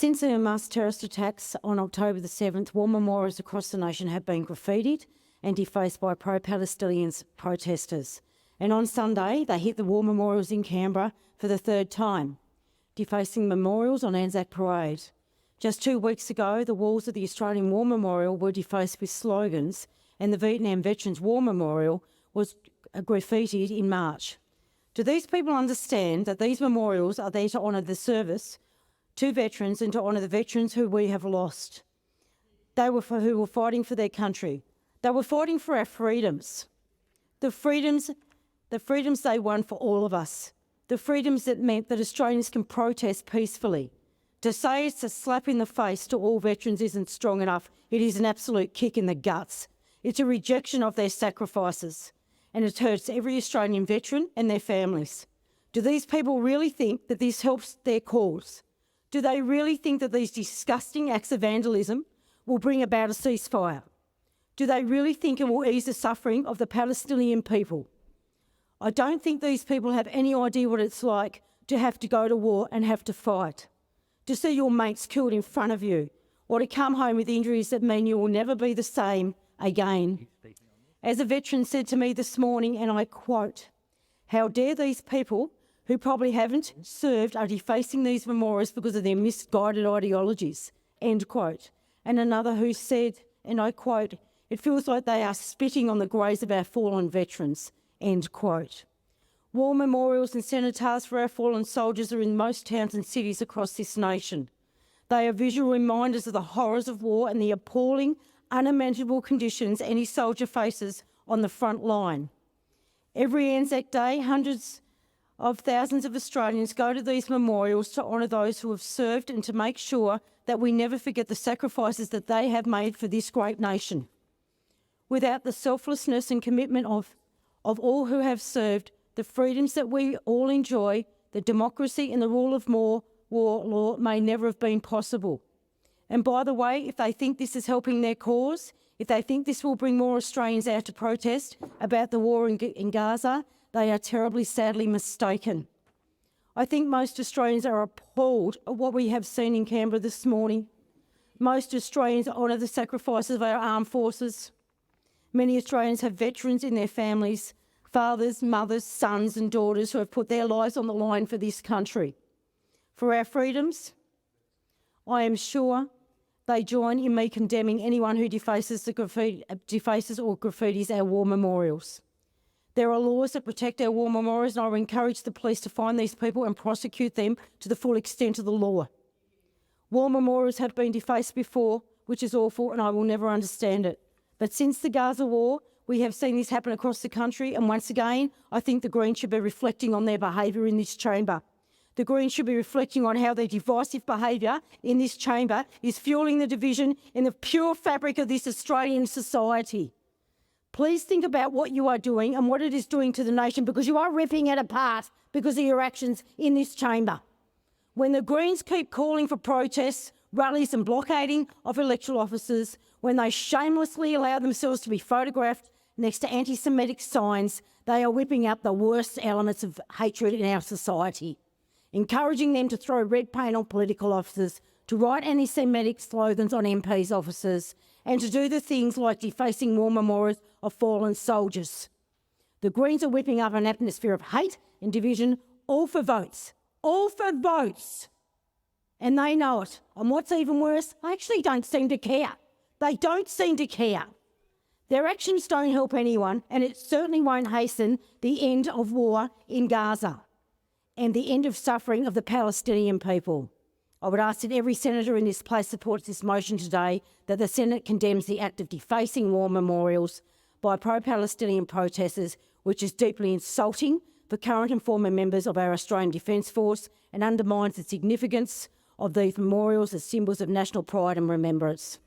Since the Hamas terrorist attacks on October the 7th, war memorials across the nation have been graffitied and defaced by pro-Palestinian protesters. And on Sunday, they hit the war memorials in Canberra for the third time, defacing memorials on Anzac Parade. Just 2 weeks ago, the walls of the Australian War Memorial were defaced with slogans, and the Vietnam Veterans War Memorial was graffitied in March. Do these people understand that these memorials are there to honour the service to veterans and to honour the veterans who we have lost? Who were fighting for their country. They were fighting for our freedoms. The freedoms they won for all of us. The freedoms that meant that Australians can protest peacefully. To say it's a slap in the face to all veterans isn't strong enough. It is an absolute kick in the guts. It's a rejection of their sacrifices, and it hurts every Australian veteran and their families. Do these people really think that this helps their cause? Do they really think that these disgusting acts of vandalism will bring about a ceasefire? Do they really think it will ease the suffering of the Palestinian people? I don't think these people have any idea what it's like to have to go to war and have to fight, to see your mates killed in front of you, or to come home with injuries that mean you will never be the same again. As a veteran said to me this morning, and I quote, "How dare these people who probably haven't served are defacing these memorials because of their misguided ideologies," end quote. And another who said, and I quote, "It feels like they are spitting on the graves of our fallen veterans," end quote. War memorials and cenotaphs for our fallen soldiers are in most towns and cities across this nation. They are visual reminders of the horrors of war and the appalling, unimaginable conditions any soldier faces on the front line. Every Anzac Day, hundreds of thousands of Australians go to these memorials to honour those who have served and to make sure that we never forget the sacrifices that they have made for this great nation. Without the selflessness and commitment of all who have served, the freedoms that we all enjoy, the democracy and the rule of law may never have been possible. And by the way, if they think this is helping their cause, if they think this will bring more Australians out to protest about the war in Gaza, they are terribly, sadly mistaken. I think most Australians are appalled at what we have seen in Canberra this morning. Most Australians honour the sacrifices of our armed forces. Many Australians have veterans in their families, fathers, mothers, sons and daughters who have put their lives on the line for this country. For our freedoms, I am sure they join in me condemning anyone who defaces or graffitis our war memorials. There are laws that protect our war memorials, and I would encourage the police to find these people and prosecute them to the full extent of the law. War memorials have been defaced before, which is awful, and I will never understand it. But since the Gaza war, we have seen this happen across the country, and once again, I think the Greens should be reflecting on their behaviour in this chamber. The Greens should be reflecting on how their divisive behaviour in this chamber is fuelling the division in the pure fabric of this Australian society. Please think about what you are doing and what it is doing to the nation, because you are ripping it apart because of your actions in this chamber. When the Greens keep calling for protests, rallies and blockading of electoral offices, when they shamelessly allow themselves to be photographed next to anti-Semitic signs, they are whipping up the worst elements of hatred in our society, encouraging them to throw red paint on political officers, to write anti-Semitic slogans on MPs' offices, and to do the things like defacing war memorials of fallen soldiers. The Greens are whipping up an atmosphere of hate and division, all for votes. All for votes. And they know it. And what's even worse, they actually don't seem to care. They don't seem to care. Their actions don't help anyone, and it certainly won't hasten the end of war in Gaza and the end of suffering of the Palestinian people. I would ask that every senator in this place supports this motion today, that the Senate condemns the act of defacing war memorials by pro-Palestinian protesters, which is deeply insulting for current and former members of our Australian Defence Force and undermines the significance of these memorials as symbols of national pride and remembrance.